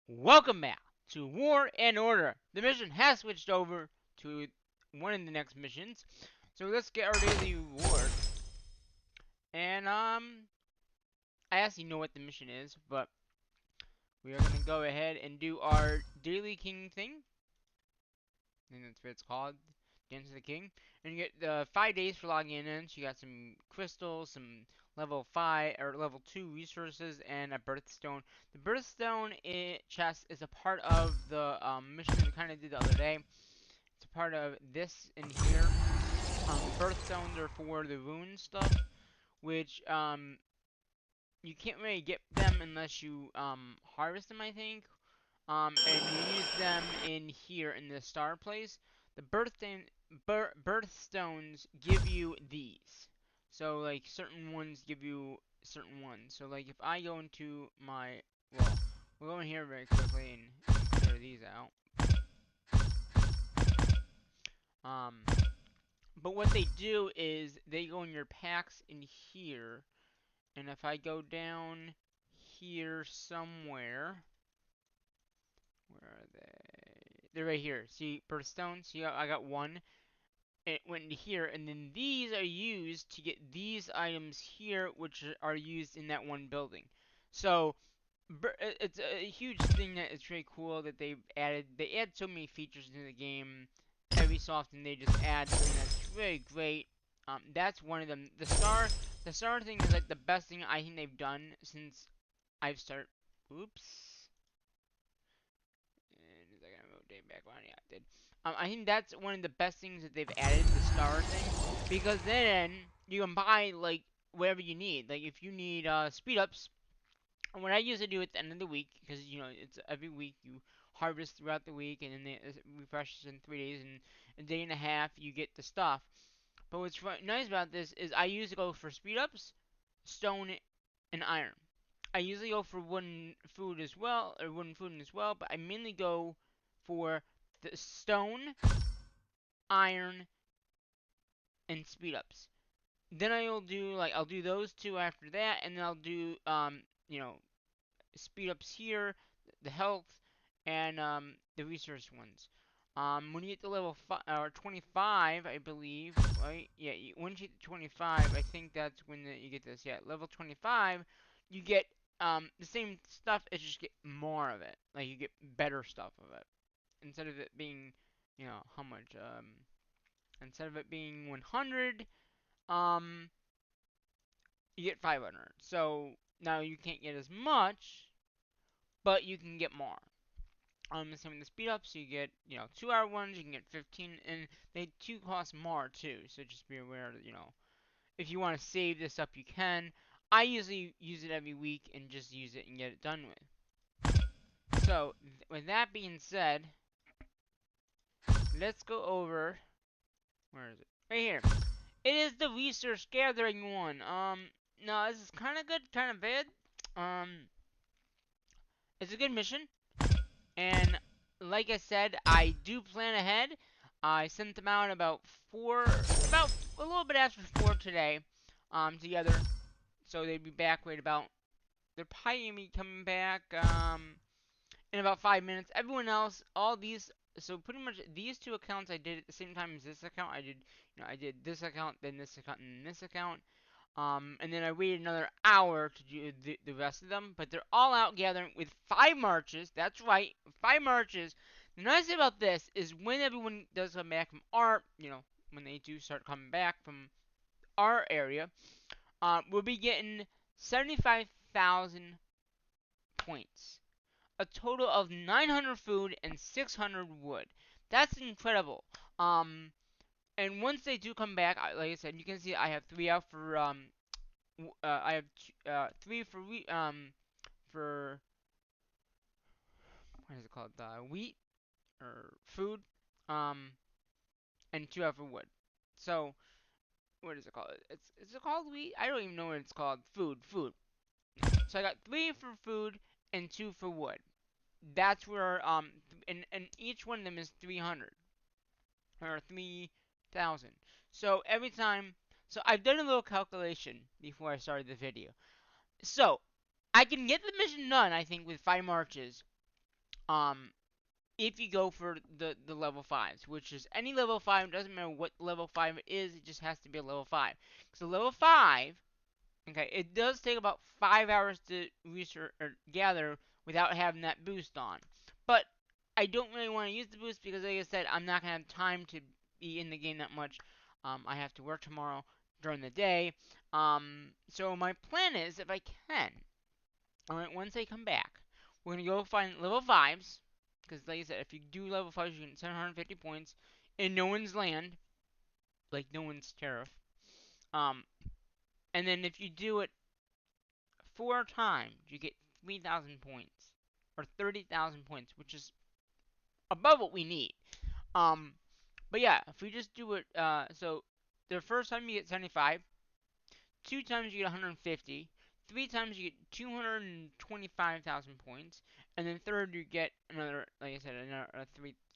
Welcome back to War and Order. The mission has switched over to one of the next missions. So let's get our daily reward. And I actually know what the mission is, but we are gonna go ahead and do our daily king thing. I think that's what it's called. Dance of the King. And you get 5 days for logging in. So you got some crystals, some level 5 or level 2 resources, and a birthstone. The birthstone chest is a part of the mission that we kind of did the other day. It's a part of this in here. The birthstones are for the rune stuff, which you can't really get them unless you harvest them, I think. And you use them in here in the star place. The birthstones give you these. So like certain ones give you certain ones. So like if I go into my we'll go in here very quickly and clear these out. Um, but what they do is they go in your packs in here, and if I go down here somewhere, where are they? They're right here. See, birthstones. See, I got one. It went into here, and then these are used to get these items here, which are used in that one building. So it's a huge thing that it's really cool that they've added. They add so many features into the game. Every so often they just add something that's really great. That's one of them. The star thing is like the best thing I think they've done since I've started. Oops. And is that gonna move Dave back on? Yeah, it did. I think that's one of the best things that they've added, the star thing, because then you can buy like whatever you need. Like if you need speed ups, and what I usually do at the end of the week, because you know it's every week you harvest throughout the week, and then it refreshes in 3 days, and a day and a half you get the stuff. But what's nice about this is I usually go for speed ups, stone, and iron. I usually go for wooden food as well, or wooden food as well, but I mainly go for the stone, iron, and speed ups. Then I'll do I'll do those two after that, and then I'll do you know speed ups here, the health, and the resource ones. When you get to level 25, I believe, right? Yeah, once you get to 25, I think that's when you get this. Yeah, level 25, you get the same stuff. It's just get more of it. Like you get better stuff of it instead of it being, how much? Instead of it being 100, um, you get 500. So now you can't get as much, but you can get more. Same with the speed ups, you get, 2 hour ones, you can get 15, and they do cost more too, so just be aware that, if you want to save this up, you can. I usually use it every week and just use it and get it done with. So, with that being said, let's go over, where is it? Right here. It is the resource gathering one. No, this is kind of good, kind of bad. Um, it's a good mission. And like I said, I do plan ahead. I sent them out about a little bit after 4 today, together. So they'd be back right about, they're probably gonna be coming back, in about 5 minutes. Everyone else, all these, so pretty much these two accounts I did at the same time as this account. I did this account, then this account, and then this account. And then I waited another hour to do the rest of them. But they're all out gathering with 5 marches. That's right, 5 marches. The nice thing about this is when everyone does come back from our, when they do start coming back from our area, we'll be getting 75,000 points. A total of 900 food and 600 wood. That's incredible. And once they do come back, like I said, you can see I have 3 out for I have 3 for for what is it called? Wheat or food, um, and 2 out for wood. So what is it called? Is it called wheat? I don't even know what it's called. Food. So I got 3 for food and 2 for wood. That's where and each one of them is 300 or 3,000. So every time, so I've done a little calculation before I started the video. So I can get the mission done, I think, with 5 marches If you go for the level 5s, which is any level 5, doesn't matter what level 5 it is, it just has to be a level 5. So level 5, okay, it does take about 5 hours to research or gather without having that boost on. But I don't really want to use the boost because, like I said, I'm not going to have time to be in the game that much. I have to work tomorrow during the day. So my plan is, if I can, alright, once I come back, we're going to go find level 5s. Because, like I said, if you do level 5s, you get 750 points in no one's land. Like, no one's tariff. Um, and then if you do it 4 times, you get 3,000 points. Or 30,000 points, which is above what we need. Um, but yeah, if we just do it, so the first time you get 75, 2 times you get 150, 3 times you get 225,000 points, and then third you get another, like I said, another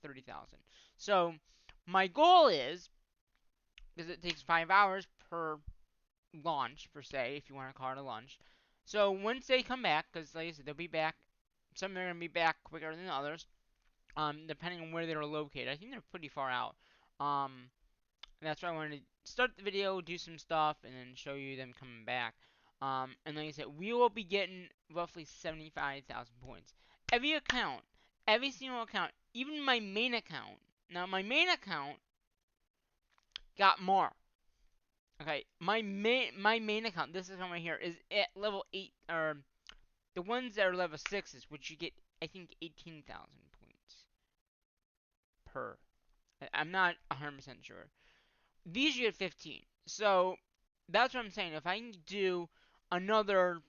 30,000. So my goal is, because it takes 5 hours per launch, per se, if you want to call it a launch. So once they come back, because like I said, they'll be back, some are going to be back quicker than others, depending on where they're located. I think they're pretty far out. Um, that's why I wanted to start the video, do some stuff, and then show you them coming back. And like I said, we will be getting roughly 75,000 points. Every account, every single account, even my main account. Now, my main account got more. Okay, my main account, this account right here, is at level 8, or the ones that are level 6s, which you get, I think, 18,000 points per. I'm not 100% sure. These you get 15. So that's what I'm saying. If I can do another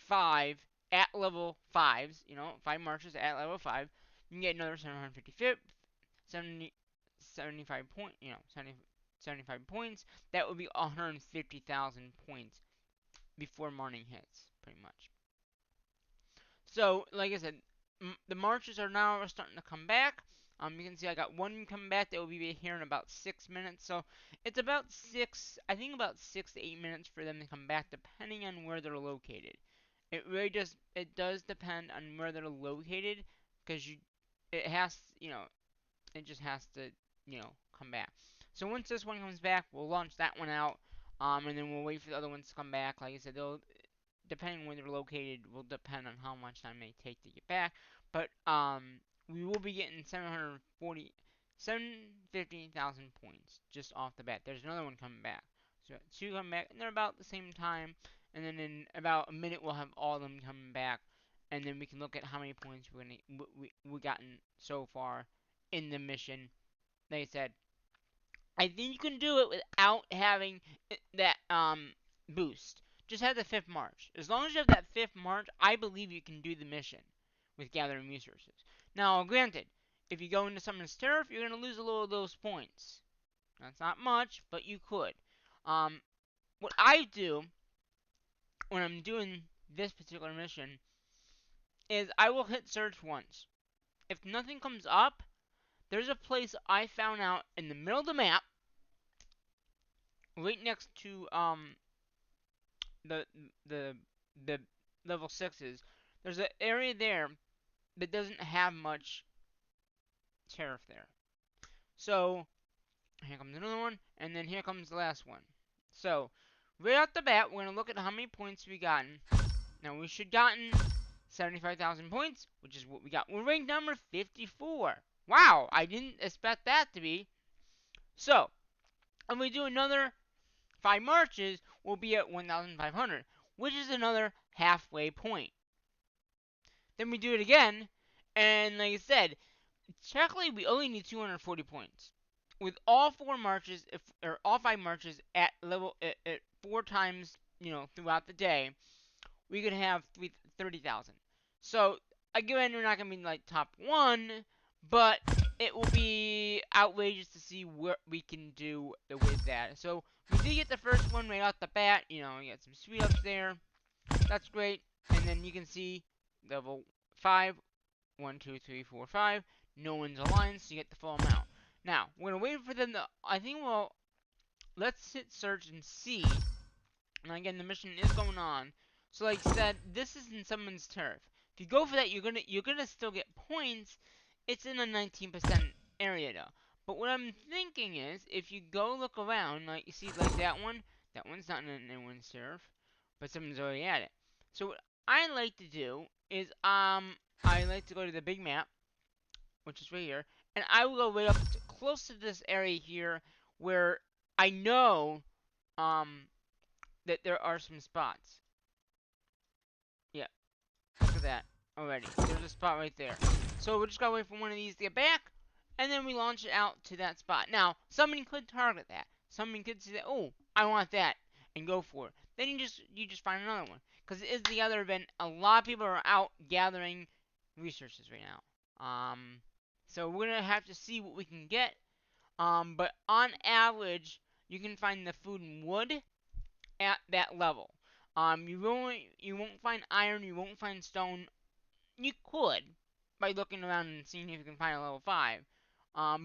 5 at level 5s, 5 marches at level 5, you can get another 70, 75 point, 75 points. That would be 150,000 points before morning hits, pretty much. So, like I said, the marches are now starting to come back. You can see I got one coming back that will be here in about 6 minutes. So it's about I think about 6 to 8 minutes for them to come back, depending on where they're located. It does depend on where they're located, because it just has to, come back. So once this one comes back, we'll launch that one out, and then we'll wait for the other ones to come back. Like I said, they'll depending on where they're located, will depend on how much time they take to get back. But we will be getting 750,000 points just off the bat. There's another one coming back. So 2 come back, and they're about the same time. And then in about a minute, we'll have all of them coming back, and then we can look at how many points we gotten so far in the mission. Like I said, I think you can do it without having that boost. Just have the 5th march. As long as you have that 5th march, I believe you can do the mission with gathering resources. Now, granted, if you go into someone's turf, you're going to lose a little of those points. That's not much, but you could. What I do when I'm doing this particular mission is I will hit search once. If nothing comes up, there's a place I found out in the middle of the map, right next to the the the level 6s. There's an area there that doesn't have much tariff there. So here comes another one, and then here comes the last one. So right off the bat, we're gonna look at how many points we gotten. Now we should gotten 75,000 points, which is what we got. We're ranked number 54. Wow, I didn't expect that to be. So if we do another 5 marches, we'll be at 1,500, which is another halfway point. Then we do it again, and like I said, technically we only need 240 points. With all 4 marches, or all 5 marches at level at 4 times, throughout the day, we could have 30,000. So again, we're not gonna be like top 1, but it will be outrageous to see what we can do with that. So we did get the first one right off the bat. We got some speed ups there. That's great. And then you can see level 5, 1, 2, 3, 4, 5. No one's aligned, so you get the full amount. Now, we're going to wait for them to, let's hit search and see. And again, the mission is going on. So like I said, this is in someone's turf. If you go for that, you're gonna still get points. It's in a 19% area though. But what I'm thinking is, if you go look around, like you see, like that one's not in anyone's serve, but someone's already at it. So what I like to do is, I like to go to the big map, which is right here, and I will go right up to, close to this area here, where I know, um, that there are some spots. Yeah, look at that already. There's a spot right there. So we just gotta wait for one of these to get back, and then we launch it out to that spot. Now, somebody could target that. Somebody could say, "Oh, I want that," and go for it. Then you just find another one, because it is the other event. A lot of people are out gathering resources right now. So we're gonna have to see what we can get. But on average, you can find the food and wood at that level. You won't find iron, you won't find stone. You could by looking around and seeing if you can find a level 5.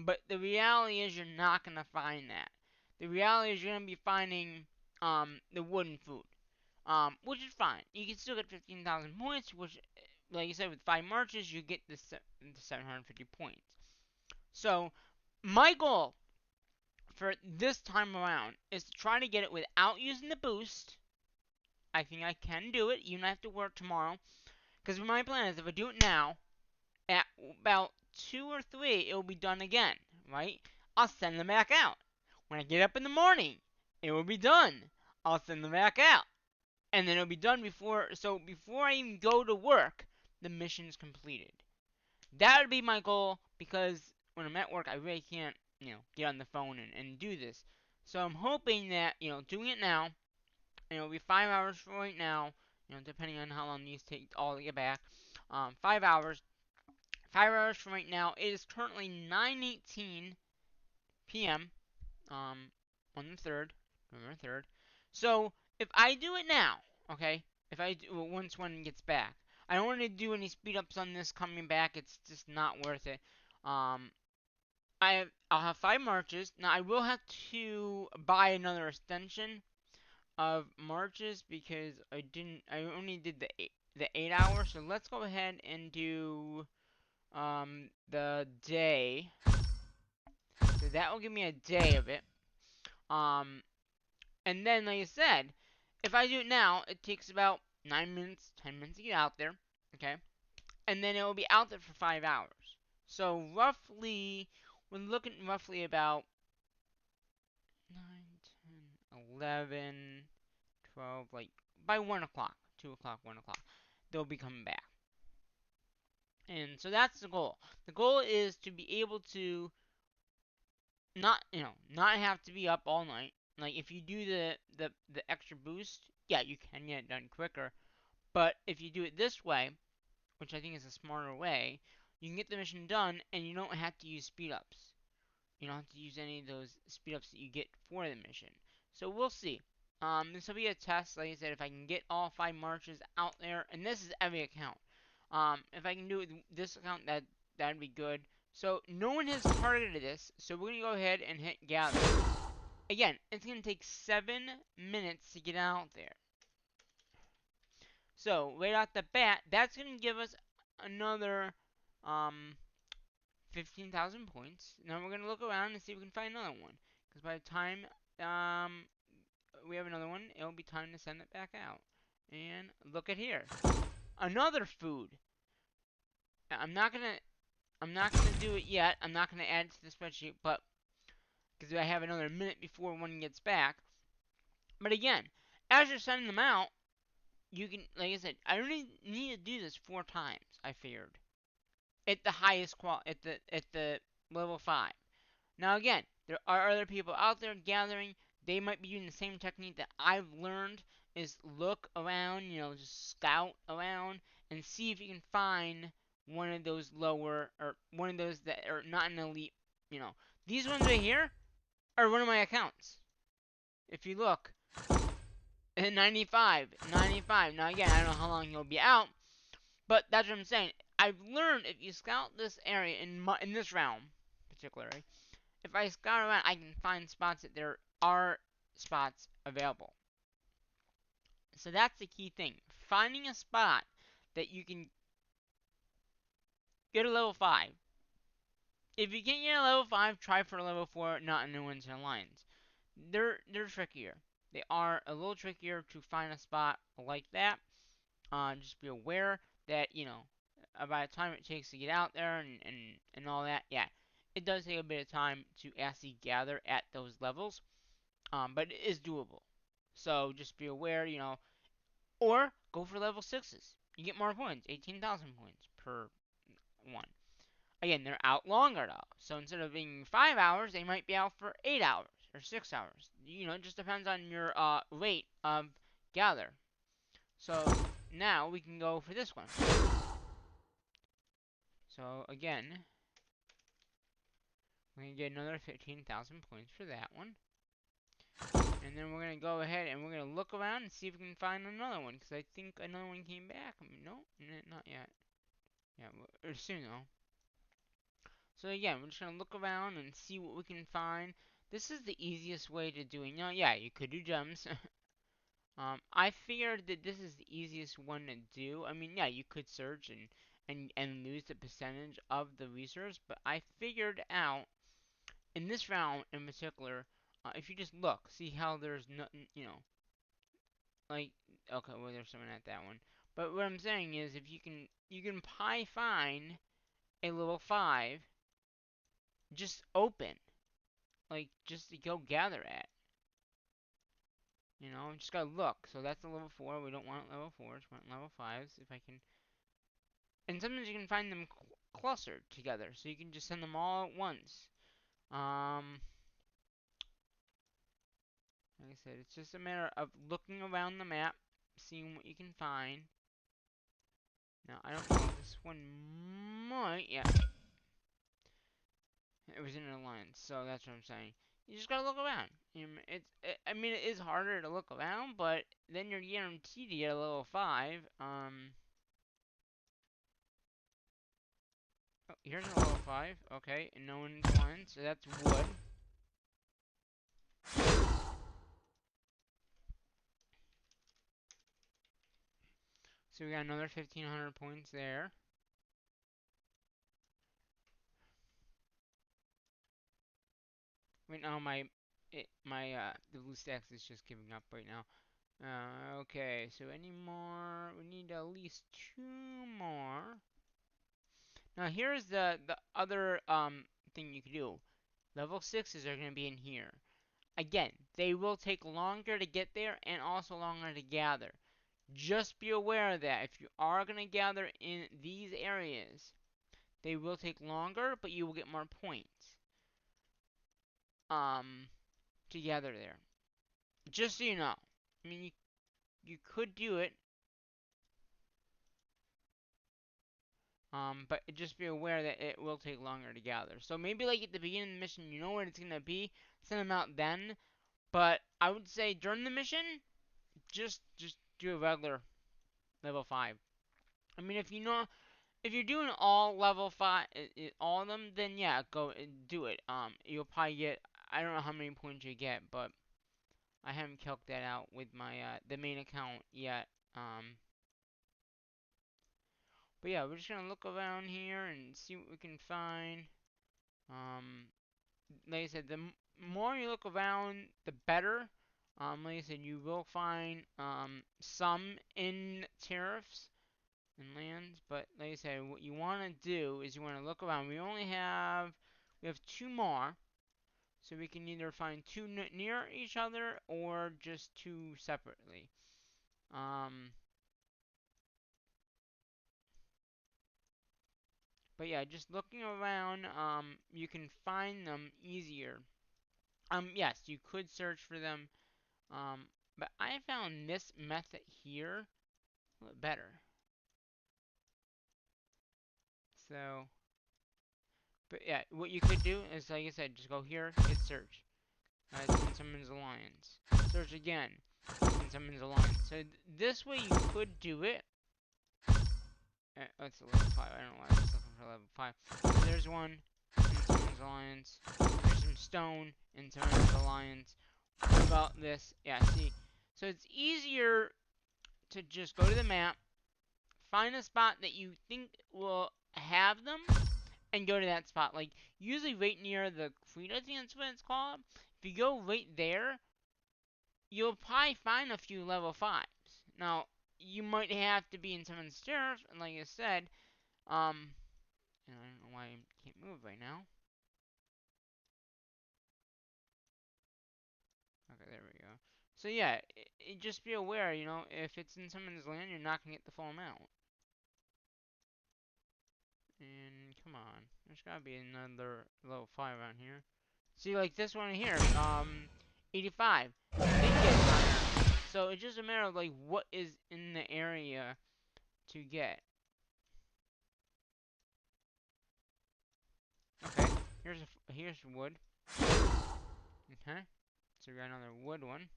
But the reality is you're not gonna find that. The reality is you're gonna be finding the wooden food. Which is fine. You can still get 15,000 points, which, like you said, with 5 marches, you get the 750 points. So, my goal for this time around is to try to get it without using the boost. I think I can do it, even if I have to work tomorrow. Because my plan is, if I do it now, at about 2 or 3, it will be done again, right? I'll send them back out. When I get up in the morning, it will be done. I'll send them back out. And then it'll be done before I even go to work, the mission's completed. That would be my goal, because when I'm at work, I really can't, get on the phone and do this. So I'm hoping that, doing it now, and it'll be 5 hours from right now, depending on how long these take all to get back. 5 hours. 5 hours from right now. It is currently 9:18 p.m. Um, on the 3rd, November 3rd. So if I do it now, okay, if I do, once one gets back, I don't want to do any speed ups on this coming back. It's just not worth it. Um, I'll have 5 marches. Now I will have to buy another extension of marches because I only did the 8 hours. So let's go ahead and do the day. So that will give me a day of it. Um and then, like I said, if I do it now, it takes about 9 minutes, 10 minutes to get out there. Okay? And then it will be out there for 5 hours. So roughly, we're looking roughly about 9, 10, 11, 12, like by 1 o'clock, 2 o'clock, 1 o'clock, they'll be coming back. And so that's the goal. The goal is to be able to not have to be up all night. Like, if you do the extra boost, yeah, you can get it done quicker. But if you do it this way, which I think is a smarter way, you can get the mission done and you don't have to use speed ups. You don't have to use any of those speed ups that you get for the mission. So we'll see. This will be a test. Like I said, if I can get all 5 marches out there, and this is every account. If I can do it with this account, that'd be good. So no one has targeted this, so we're gonna go ahead and hit gather. Again, it's gonna take 7 minutes to get out there. So right off the bat, that's gonna give us another 15,000 points. Now we're gonna look around and see if we can find another one. Because by the time we have another one, it'll be time to send it back out. And look at here, another food. I'm not gonna do it yet. I'm not gonna add it to the spreadsheet, but because I have another minute before one gets back. But again, as you're sending them out, you can, like I said, I only need to do this 4 times. I figured at the highest at the level 5. Now again, there are other people out there gathering. They might be using the same technique that I've learned, is look around, just scout around and see if you can find one of those lower, or one of those that are not an elite, These ones right here are one of my accounts. If you look, 95, 95. Now again, I don't know how long he'll be out, but that's what I'm saying. I've learned if you scout this area in this realm, particularly, if I scout around, I can find spots that there are spots available. So that's the key thing. Finding a spot that you can get a level 5. If you can't get a level 5, try for a level 4, not in the ones in Alliance. They're trickier. They are a little trickier to find a spot like that. Just be aware that, by the time it takes to get out there and all that, yeah, it does take a bit of time to actually gather at those levels. But it is doable. So just be aware, or go for level 6s. You get more points, 18,000 points per one. Again, they're out longer though. So instead of being 5 hours, they might be out for 8 hours or 6 hours. It just depends on your rate of gather. So now we can go for this one. So again, we're going to get another 15,000 points for that one. And then we're going to go ahead and we're going to look around and see if we can find another one. Because I think another one came back. No, not yet. Yeah, soon though. So again, we're just going to look around and see what we can find. This is the easiest way to do it. Yeah, you could do gems. I figured that this is the easiest one to do. I mean, yeah, you could search and lose the percentage of the resource, but I figured out in this round in particular, if you just look, see how there's nothing, like, okay, well, there's someone at that one. But what I'm saying is, if you can find a level 5, just open, like, just to go gather at. Just gotta look. So that's a level 4. We don't want level 4s. We want level 5s. If I can. And sometimes you can find them clustered together. So you can just send them all at once. Like I said, it's just a matter of looking around the map, seeing what you can find. Now, I don't know. This one might. Yeah. It was in an alliance. So that's what I'm saying. You just gotta look around. I mean, it is harder to look around, but then you're guaranteed to get a level 5. Oh, here's a level 5. Okay, and no one's one, so that's wood. So we got another 1,500 points there. Right now, the BlueStacks is just giving up right now. Okay, so any more? We need at least 2 more. Now here's the other thing you can do. Level 6s are going to be in here. Again, they will take longer to get there and also longer to gather. Just be aware of that. If you are going to gather in these areas, they will take longer, but you will get more points to gather there. Just so you know. I mean, you could do it, but just be aware that it will take longer to gather. So maybe like at the beginning of the mission, you know where it's going to be, send them out then. But I would say during the mission, just do a regular level 5. I mean, if you're doing all level 5, all of them, then yeah, go and do it. You'll probably get, I don't know how many points you get, but I haven't calculated that out with my the main account yet. But yeah, we're just gonna look around here and see what we can find. Um, like I said, the more you look around, the better. Like I said, you will find some in tariffs and lands, but like I said, what you want to do is you want to look around. We have 2 more, so we can either find 2 near each other or just 2 separately. But yeah, just looking around, you can find them easier. Yes, you could search for them, but I found this method here a little better. So, but yeah, what you could do is, like I said, just go here, hit search. In someone's alliance. Search again in someone's alliance. So this way you could do it. It's a level 5. I don't know why I was looking for level 5. So there's one in someone's alliance. There's some stone in someone's alliance. What about this? Yeah, see. So it's easier to just go to the map, find a spot that you think will have them and go to that spot. Like, usually right near the Creed, I think that's what it's called. If you go right there, you'll probably find a few level 5s. Now, you might have to be in someone's turf, and like I said, and I don't know why I can't move right now. Okay, there we go. So yeah, just be aware, if it's in someone's land, you're not gonna get the full amount. And come on, there's gotta be another level 5 around here. See, like this one here, 85. It gets higher. So it's just a matter of like what is in the area to get. Okay, here's wood. Okay, so we got another wood one.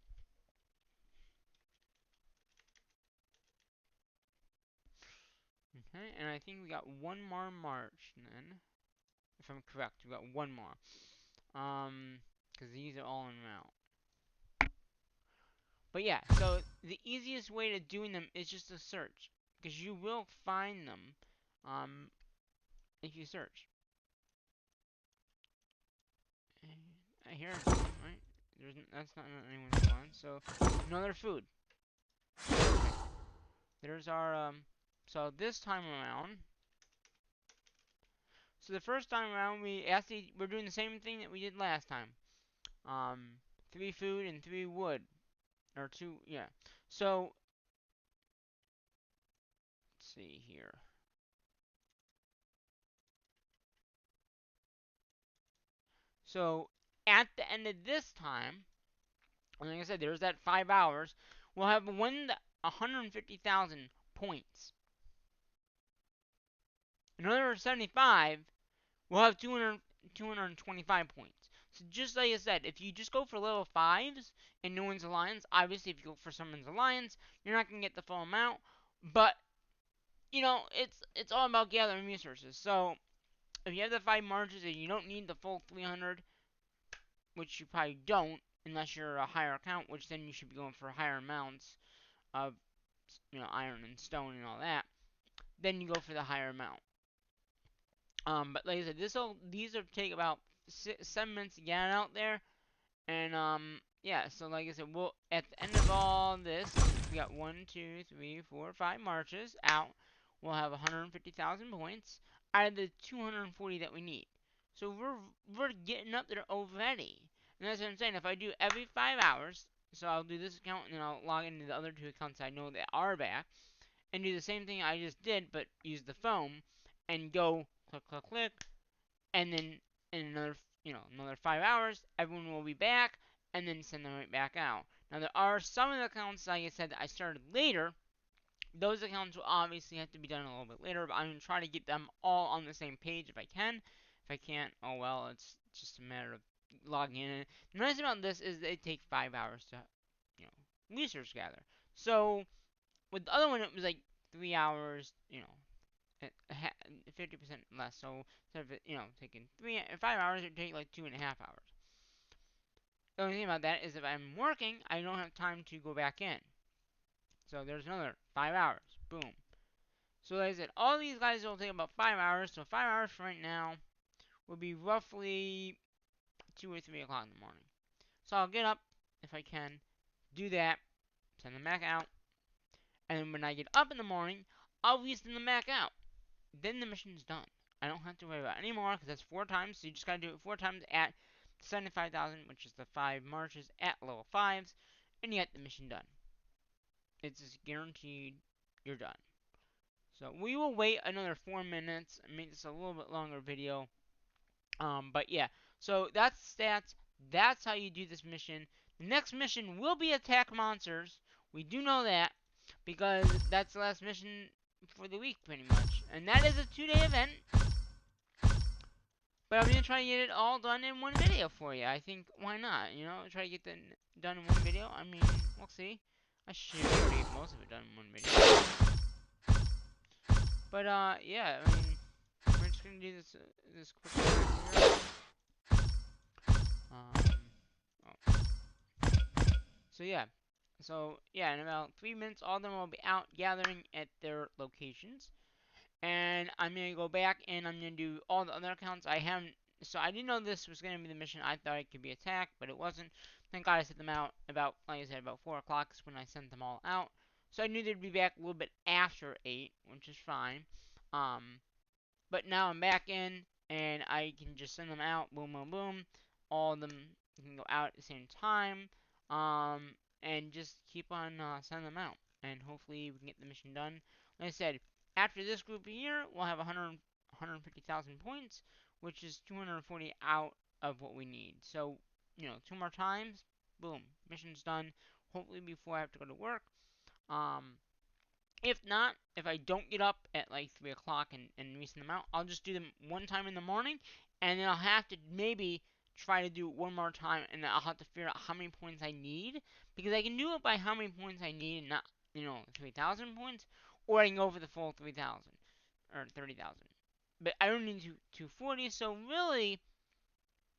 Okay, and I think we got one more march then. If I'm correct, we got one more. Because these are all in route. But yeah, so the easiest way to doing them is just to search. Because you will find them, if you search. I hear right? That's not anyone's one. So, another food. Perfect. There's our, so this time around, so the first time around, we're doing the same thing that we did last time. 3 food and 3 wood. Or 2, yeah. So, let's see here. So, at the end of this time, like I said, there's that 5 hours, we'll have won 150,000 points. Another 75, we'll have 225 points. So just like I said, if you just go for level 5s and no one's alliance, obviously if you go for someone's alliance, you're not going to get the full amount. But, it's all about gathering resources. So, if you have the 5 marches and you don't need the full 300, which you probably don't, unless you're a higher account, which then you should be going for higher amounts of, iron and stone and all that, then you go for the higher amount. But like I said, these will take about 7 minutes to get out there, and yeah. So like I said, we'll at the end of all this, we got 1, 2, 3, 4, 5 marches out. We'll have 150,000 points out of the 240 that we need. So we're getting up there already. And that's what I'm saying. If I do every 5 hours, so I'll do this account and then I'll log into the other 2 accounts I know that are back, and do the same thing I just did, but use the phone and go click, click, click, and then in another 5 hours, everyone will be back, and then send them right back out. Now there are some of the accounts, like I said, that I started later. Those accounts will obviously have to be done a little bit later, but I'm gonna try to get them all on the same page if I can. If I can't, oh well, it's just a matter of logging in. The nice thing about this is they take 5 hours to, research gather. So with the other one, it was like 3 hours, 50% less. So instead of taking 5 hours, it would take like 2.5 hours. The only thing about that is if I'm working, I don't have time to go back in. So there's another 5 hours. Boom. So like I said, all these guys will take about 5 hours. So 5 hours from right now will be roughly 2 or 3 o'clock in the morning. So I'll get up if I can, do that, send them back out, and then when I get up in the morning, I'll resend them back out. Then the mission's done. I don't have to worry about it anymore because that's 4 times. So you just gotta do it 4 times at 75,000, which is the 5 marches at level 5s, and you get the mission done. It's just guaranteed you're done. So we will wait another 4 minutes and make this a little bit longer video. But yeah, so that's stats. That's how you do this mission. The next mission will be attack monsters. We do know that because that's the last mission for the week, pretty much. And that is a 2-day event. But I'm gonna try to get it all done in one video for you. I think why not? Try to get that done in one video. I mean, we'll see. I should already get most of it done in one video. But yeah. I mean, we're just gonna do this quick here. Oh. So yeah. So yeah, in about 3 minutes, all of them will be out gathering at their locations. and I'm gonna go back and I'm gonna do all the other accounts I haven't. So I didn't know this was gonna be the mission. I thought it could be attack, but it wasn't. Thank God I sent them out about, like I said, about 4 o'clock is when I sent them all out. So I knew they'd be back a little bit after 8, which is fine. Um, but now I'm back in, and I can just send them out. Boom, boom, boom. All of them can go out at the same time. And just keep on sending them out, and hopefully we can get the mission done. Like I said, after this group here, we'll have 150,000 points, which is 240 out of what we need. So, 2 more times, boom, mission's done. Hopefully before I have to go to work. Um, if not, if I don't get up at like 3 o'clock and resend them out, I'll just do them one time in the morning, and then I'll have to maybe try to do it one more time, and I'll have to figure out how many points I need, because I can do it by how many points I need and not, 3,000 points, or I can go for the full 3,000 or 30,000. But I don't need 240, so really,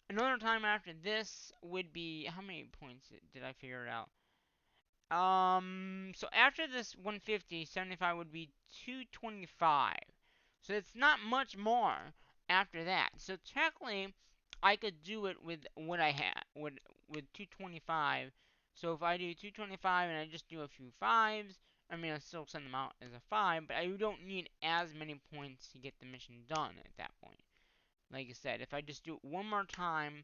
another time after this would be, how many points did I figure it out? So after this 150, 75 would be 225. So it's not much more after that. So technically, I could do it with what I had, with 225. So if I do 225 and I just do a few fives, I mean, I still send them out as a 5, but I don't need as many points to get the mission done at that point. Like I said, if I just do it one more time,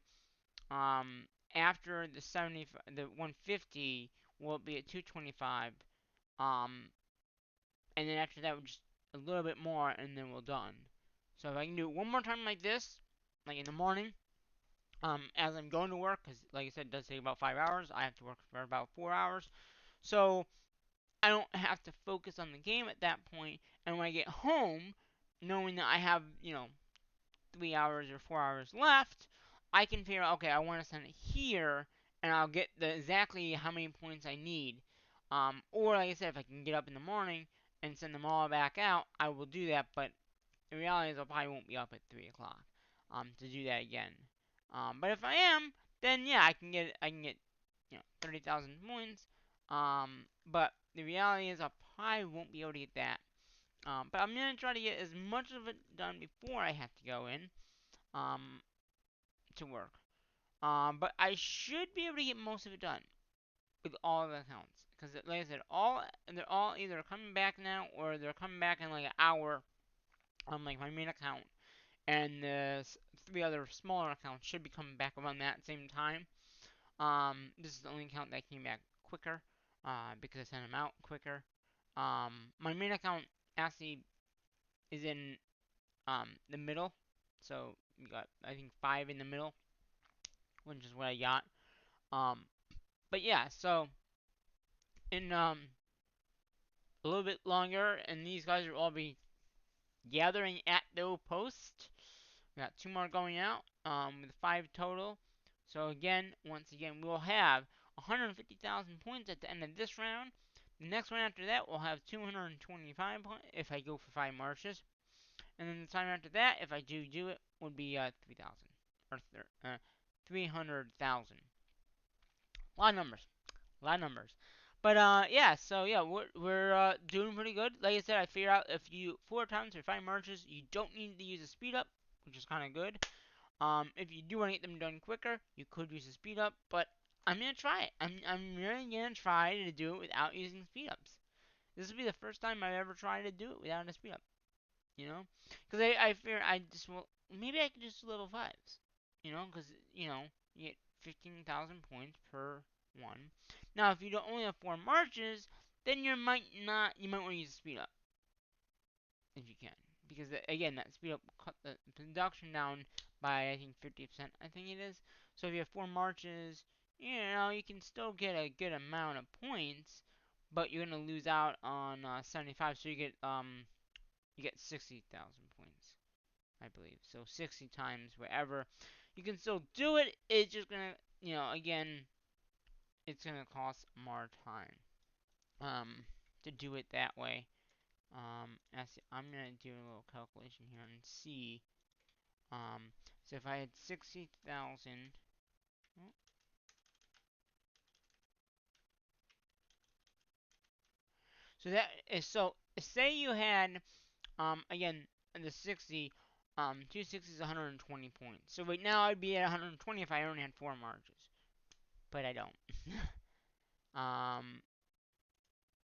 um, after the 150 will be at 225. Um, and then after that, we're just a little bit more, and then we're done. So if I can do it one more time like this, like in the morning, as I'm going to work, because like I said, it does take about 5 hours. I have to work for about 4 hours, so I don't have to focus on the game at that point. And when I get home, knowing that I have 3 hours or 4 hours left, I can figure out, okay, I want to send it here, and I'll get exactly how many points I need. Or like I said, if I can get up in the morning and send them all back out, I will do that. But the reality is, I probably won't be up at 3 o'clock to do that again. But if I am, then yeah, I can get 30,000 points. But the reality is, I probably won't be able to get that. But I'm gonna try to get as much of it done before I have to go in um, to work. But I should be able to get most of it done with all the accounts. Because, like I said, they're all either coming back now or they're coming back in like an hour on like my main account. And the 3 other smaller accounts should be coming back around that same time. This is the only account that came back quicker because I sent them out quicker. My main account actually is in the middle. So you got, I think, 5 in the middle, which is what I got. Um, but yeah, so in a little bit longer, and these guys will all be gathering at the post. We got 2 more going out, with 5 total. So again, once again, we'll have 150,000 points at the end of this round. The next one after that, we'll have 225 points if I go for 5 marches. And then the time after that, if I do it, would be 3,000 or 300,000. A lot of numbers. A lot of numbers. But yeah, so yeah, we're doing pretty good. Like I said, I figured out if you 4 times or 5 marches, you don't need to use a speed up, which is kind of good. If you do want to get them done quicker, you could use a speed up, but I'm gonna try it. I'm really gonna try to do it without using speed ups. This will be the first time I've ever tried to do it without a speed up. You know, because I fear I just well maybe I could just do level fives. Because you get 15,000 points per one. Now, if you don't only have 4 marches, then you might want to use a speed up if you can, because again, that speed up cut the production down by I think 50%. I think it is. So if you have 4 marches, you can still get a good amount of points, but you're gonna lose out on 75. So you get 60,000 points, I believe. So 60 times wherever. You can still do it. It's just gonna, again, it's gonna cost more time to do it that way. I'm gonna do a little calculation here and see. So if I had 60,000, so that is so. Say you had Again, the 60, 260 is 120 points. So right now I'd be at 120 if I only had 4 marches, but I don't. um,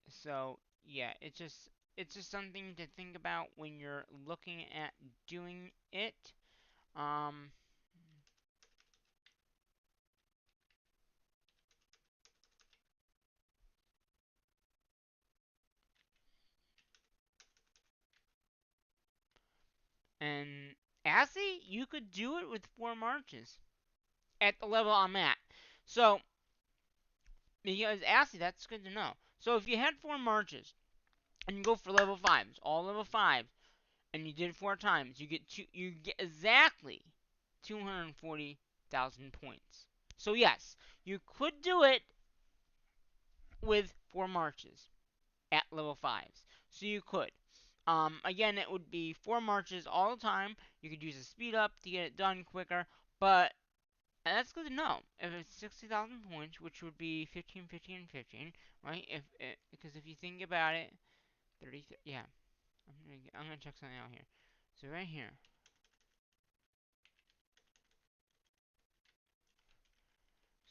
so yeah, it's just something to think about when you're looking at doing it. Um, and Assy, you could do it with 4 marches at the level I'm at. So because Assy, that's good to know. So if you had 4 marches and you go for level 5s, all level 5s, and you did it 4 times, you get exactly 240,000 points. So yes, you could do it with 4 marches at level 5s. So you could. Again, it would be 4 marches all the time. You could use a speed up to get it done quicker, but and that's good to know. If it's 60,000 points, which would be 15, 15, and 15, right? Because if you think about it, 30, yeah. I'm gonna check something out here. So right here.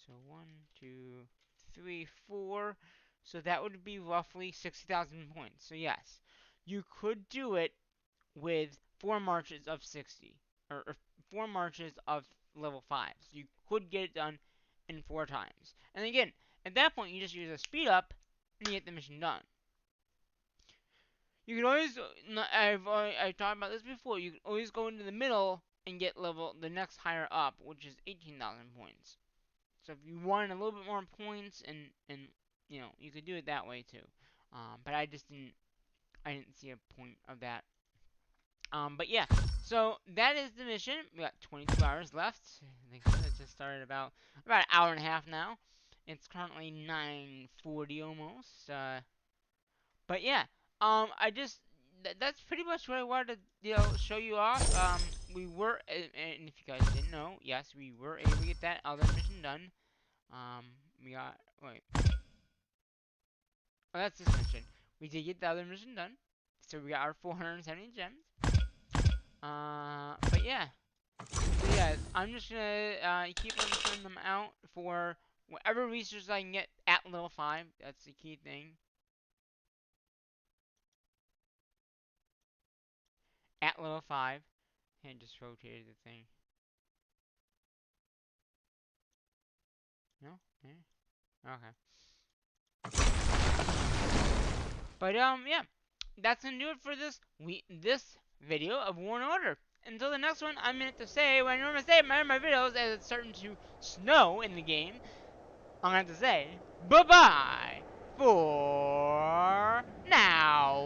So 1, 2, 3, 4. So that would be roughly 60,000 points. So yes, you could do it with 4 marches of 60, or 4 marches of level 5s. You could get it done in 4 times. And again, at that point, you just use a speed up and you get the mission done. You can always, I've talked about this before, you can always go into the middle and get the next higher up, which is 18,000 points. So if you want a little bit more points, and you could do it that way too. But I didn't see a point of that. But yeah, so that is the mission. We got 22 hours left. I think it just started about an hour and a half now. It's currently 9:40 almost. But yeah, I just that's pretty much what I wanted to show you off. We were, and if you guys didn't know, yes, we were able to get that other mission done. We got oh, that's this mission. We did get the other mission done, so we got our 470 gems. But yeah. So yeah, I'm just gonna keep on sending them out for whatever resources I can get at level 5. That's the key thing. At level 5. And just rotated the thing. No? Yeah. Okay. But yeah. That's gonna do it for this video of War and Order. Until the next one, I'm going to say what I normally say in my videos as it's starting to snow in the game. I'm going to have to say, bye-bye for now.